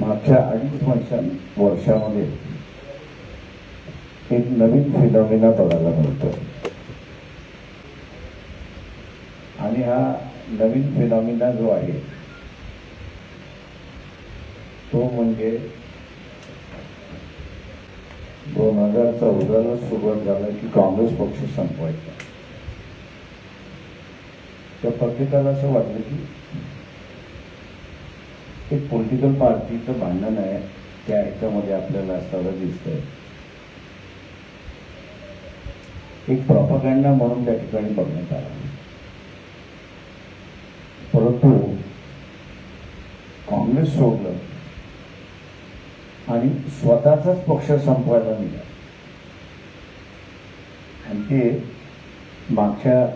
मागच्या 2.5 वर्षामध्ये एक नवीन फिनॉमिना बघायला मिळतो आणि हा नवीन फिनॉमिना जो आहे तो म्हणजे 2014ला सुरुवात झाला की काँग्रेस पक्ष संपवायचा. त्या प्रत्येकाला असं वाटलं की एक पॉलिटिकल पार्टीचं भांडण आहे त्या ह्याच्यामध्ये आपल्याला असताना दिसतंय. एक प्रोपागंडा म्हणून त्या ठिकाणी बघण्यात आला. परंतु काँग्रेस सोडलं आणि स्वतःचाच पक्ष संपवायला निघाला आणि ते मागच्या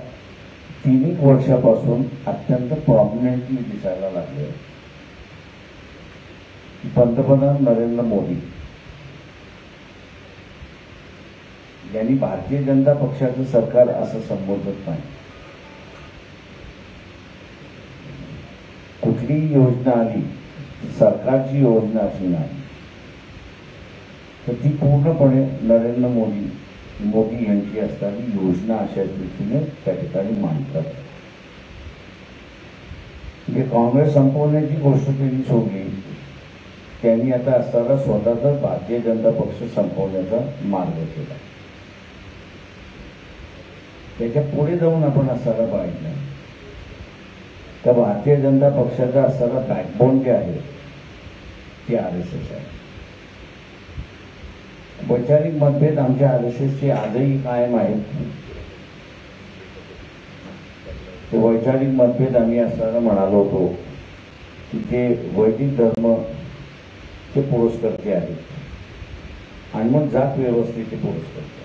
3 वर्षापासून अत्यंत प्रॉमिनंटली दिसायला लागले. पंतप्रधान नरेंद्र मोदी यांनी भारतीय जनता पक्षाचं सरकार असं संबोधत नाही. कुठलीही योजना आली, सरकारची योजना अशी नाही तर ती पूर्णपणे नरेंद्र मोदी यांची असणारी योजना अशा दृष्टीने त्या ठिकाणी मांडतात. म्हणजे काँग्रेस संपवण्याची गोष्ट त्यांनी सोडली, त्यांनी आता असताना स्वतःचा भारतीय जनता पक्ष संपवण्याचा मार्ग केला. त्याच्या पुढे जाऊन आपण असायला पाहिजे तर भारतीय जनता पक्षाचा असणारा बॅकबोन जे आहे ते RSS आहे. वैचारिक मतभेद आमच्या RSSचे आजही कायम आहेत. ते वैचारिक मतभेद आम्ही असताना म्हणालो होतो की ते वैदिक धर्म चे पुरस्कर्ते आहेत आणि मग जात व्यवस्थेचे पुरस्कर्ते.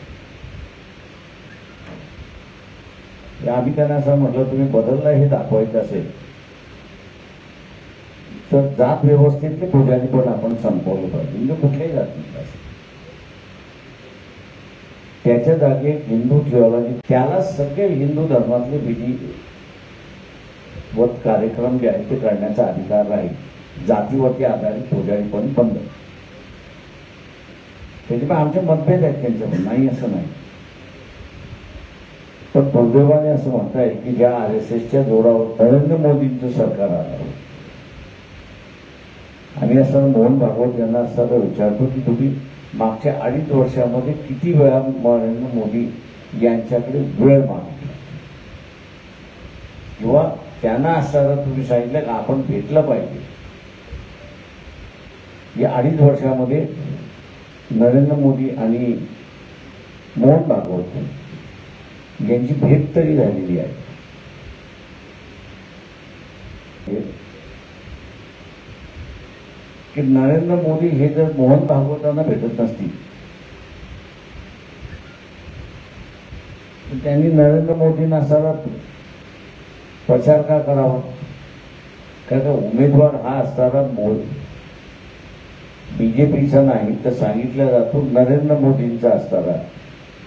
आम्ही त्यांना असं म्हटलं तुम्ही बदलला हे दाखवायचं असेल तर जात व्यवस्थेतले पुजारी पण आपण संपवलं पाहिजे. म्हणजे कुठल्याही जातीत असेल त्याच्या जागी हिंदू थिओलॉजी त्याला सगळे हिंदू धर्मातले विधी व कार्यक्रम जे आहेत ते करण्याचा अधिकार राहील. जातीवरती आधारित पुजारी पण बंद. त्याच्यामुळे आमचे मतभेद आहेत त्यांच्यावर, नाही असं नाही. पण दुर्दैवाने असं म्हणताय की ज्या RSSच्या जोरावर नरेंद्र मोदींचं सरकार आलं. आम्ही असं मोहन भागवत यांना असताना विचारतो की तुम्ही मागच्या 2.5 वर्षामध्ये किती वेळा नरेंद्र मोदी यांच्याकडे वेळ मागितला किंवा त्यांना असताना तुम्ही सांगितलं की आपण भेटलं पाहिजे. या 2.5 वर्षामध्ये नरेंद्र मोदी आणि मोहन भागवत यांची भेट तरी झालेली आहे. की नरेंद्र मोदी हे जर मोहन भागवतांना भेटत नसतील तर त्यांनी नरेंद्र मोदींना असावा प्रचार का करावा. कारण उमेदवार हा असताना BJPचा नाही तर सांगितलं जातो नरेंद्र मोदींचा असताना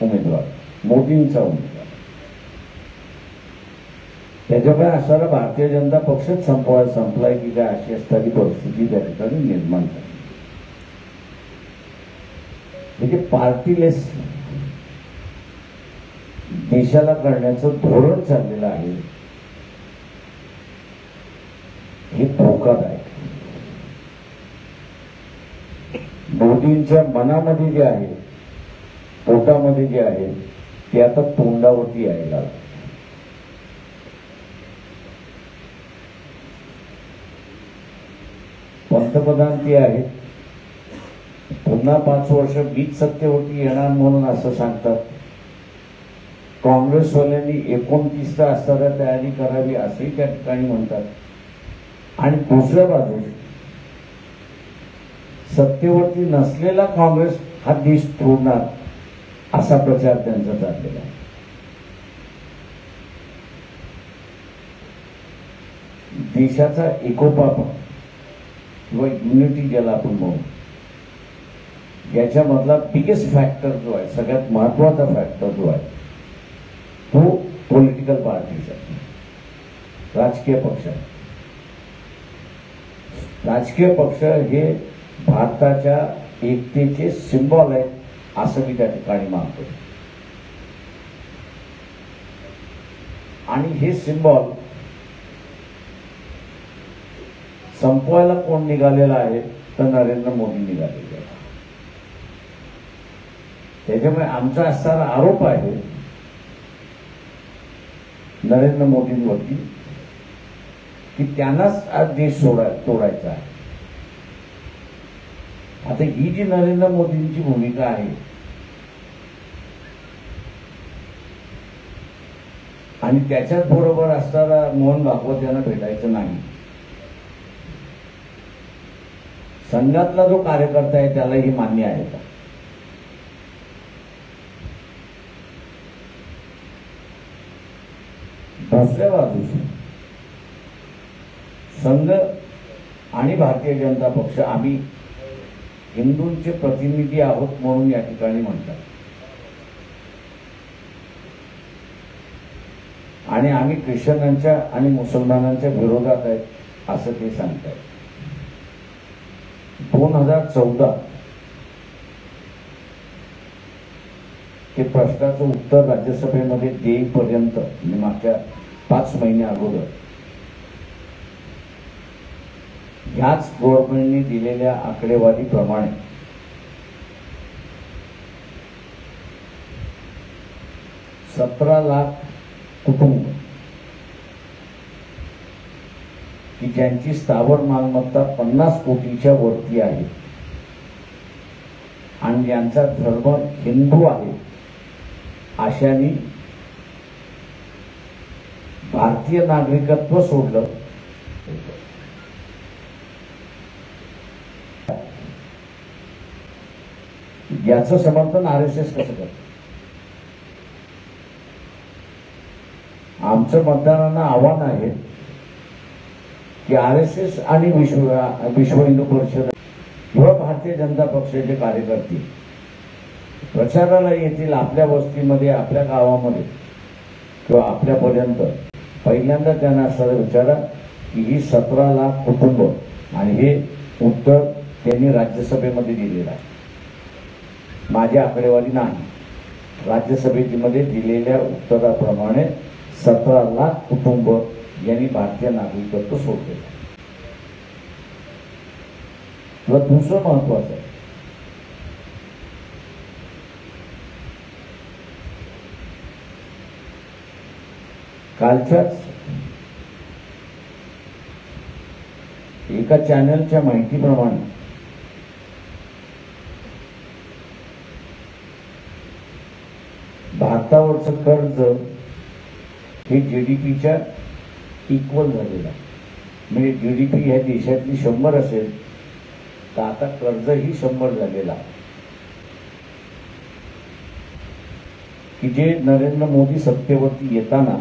उमेदवार, मोदींचा उमेदवार. त्याच्यामुळे असणारा भारतीय जनता पक्षच संपलाय की काय अशी असणारी परिस्थिती त्या ठिकाणी निर्माण झाली. म्हणजे पार्टीलेस देशाला करण्याचं धोरण चाललेलं आहे. हे धोकादायक. मोदींच्या मनामध्ये जे आहे, पोटामध्ये जे आहे ते आता तोंडावरती यायला. पंतप्रधान ते आहेत, पुन्हा 5 वर्ष मीच सत्तेवरती येणार म्हणून असं सांगतात. काँग्रेसवाल्यांनी 29चा असताना तयारी करावी असंही त्या ठिकाणी म्हणतात. आणि दुसऱ्या बाजूला सत्तेवरती नसलेला काँग्रेस हा देश तोडणार असा प्रचार त्यांचा चाललेला आहे. देशाचा एकोपा किंवा युनिटी ज्याला आपण म्हणू याच्यामधला बिगेस्ट फॅक्टर जो आहे, सगळ्यात महत्वाचा फॅक्टर जो आहे तो पॉलिटिकल पार्टीज आहे, राजकीय पक्ष आहे. राजकीय पक्ष हे भारताच्या एकतेचे सिंबॉल आहेत असं मी त्या ठिकाणी मानतो. आणि हे सिंबॉल संपवायला कोण निघालेला आहे तर नरेंद्र मोदी निघालेले आहे. त्याच्यामुळे आमचा असणारा आरोप आहे नरेंद्र मोदींवरती की त्यांनाच आज देश तोडायचा आहे. आता ही जी नरेंद्र मोदींची भूमिका आहे आणि त्याच्याच बरोबर असताना मोहन भागवत यांना भेटायचं नाही. संघातला जो कार्यकर्ता आहे त्याला ही मान्य आहे का? दुसऱ्या बाजूस संघ आणि भारतीय जनता पक्ष आम्ही हिंदूंचे प्रतिनिधी आहोत म्हणून या ठिकाणी म्हणतात आणि आम्ही ख्रिश्चनांच्या आणि मुसलमानांच्या विरोधात आहेत असं ते सांगतात. 2014 ते प्रश्नाचं उत्तर राज्यसभेमध्ये देईपर्यंत मागच्या 5 महिने अगोदर ह्याच गव्हर्नमेंटने दिलेल्या आकडेवारीप्रमाणे सतरा लाख कुटुंब की ज्यांची स्थावर मालमत्ता 50 कोटीच्या वरती आहे आणि ज्यांचा धर्म हिंदू आहे अशांनी भारतीय नागरिकत्व सोडलं. याचं समर्थन आरएसएस कसं करतं? आमचं मतदारांना आव्हान आहे की आरएसएस आणि विश्व हिंदू परिषद किंवा भारतीय जनता पक्षाचे कार्यकर्ते प्रचाराला येतील आपल्या वस्तीमध्ये, आपल्या गावामध्ये किंवा आपल्यापर्यंत. पहिल्यांदा त्यांना असं विचारा की ही 17 लाख कुटुंब आणि हे उत्तर त्यांनी राज्यसभेमध्ये दिलेलं आहे. माझी आकडेवारी नाही. राज्यसभेमध्ये दिलेल्या उत्तराप्रमाणे 17 लाख कुटुंब यांनी भारतीय नागरिकत्व सोडले. व दुसरं महत्वाचं आहे, कालच्याच एका चॅनलच्या माहितीप्रमाणे भारतावरचं कर्ज हे जीडीपीच्या इक्वल झालेलं आहे. म्हणजे जीडीपी ह्या देशातली 100 असेल तर आता कर्जही 100 झालेला आहे. की जे नरेंद्र मोदी सत्तेवरती येताना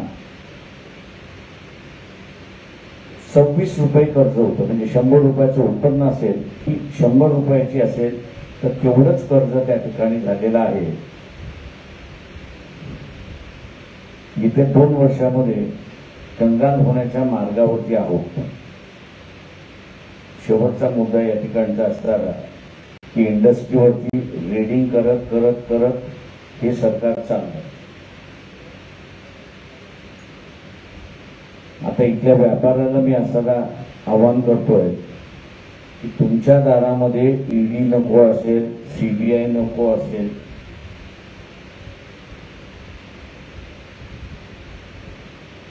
26 रुपये कर्ज होतं. म्हणजे 100 रुपयाचं उत्पन्न असेल की 100 रुपयाची असेल तर तेवढंच कर्ज त्या ठिकाणी झालेलं आहे. येत्या 2 वर्षामध्ये कंगाल होण्याच्या मार्गावरती आहोत. शेवटचा मुद्दा या ठिकाणचा असणारा की इंडस्ट्रीवरती रेडिंग करत करत करत हे सरकार चाललं. आता इथल्या व्यापाऱ्याला मी असताना आवाहन करतोय की तुमच्या दारामध्ये ईडी नको असेल, सीबीआय नको असेल,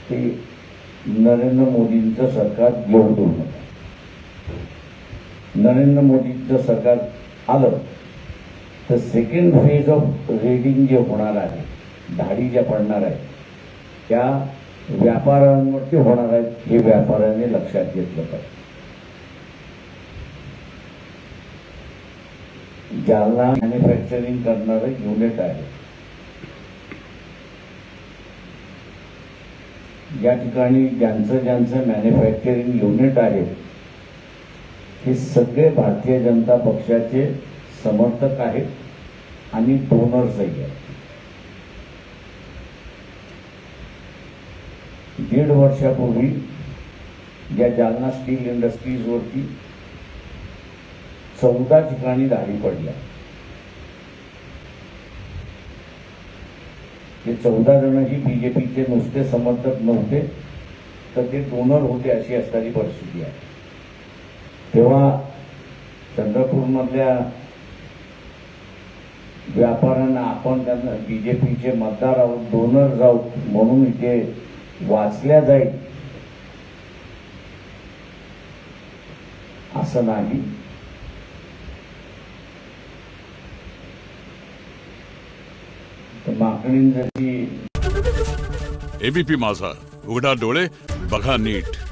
ते नरेंद्र मोदींचं सरकार येऊ देऊ नका. नरेंद्र मोदींचं सरकार आलं तर सेकंड फेज ऑफ रेडिंग जे होणार आहे, धाडी ज्या पडणार आहेत त्या व्यापाऱ्यांवरती होणार आहेत, हे व्यापाऱ्याने लक्षात घेतलं पाहिजे. जालना मॅन्युफॅक्चरिंग करणारं युनिट आहे. या ठिकाणी ज्यांचं मॅन्युफॅक्चरिंग युनिट आहे हे सगळे भारतीय जनता पक्षाचे समर्थक आहेत आणि डोनर्सही आहेत. 1.5 वर्षापूर्वी ज्या जालना स्टील इंडस्ट्रीजवरती 14 ठिकाणी धाडी पडल्या. ते 14 जणही बीजेपीचे नुसते समर्थक नव्हते, तर ते डोनर होते अशी असणारी परिस्थिती आहे. तेव्हा चंद्रपूरमधल्या व्यापाऱ्यांना आपण त्यांना बीजेपीचे मतदार आहोत, डोनर जाऊ म्हणून इथे वाचल्या जाईल असं नाही. मागणी जशी एबीपी माझा, उघडा डोळे बघा नीट.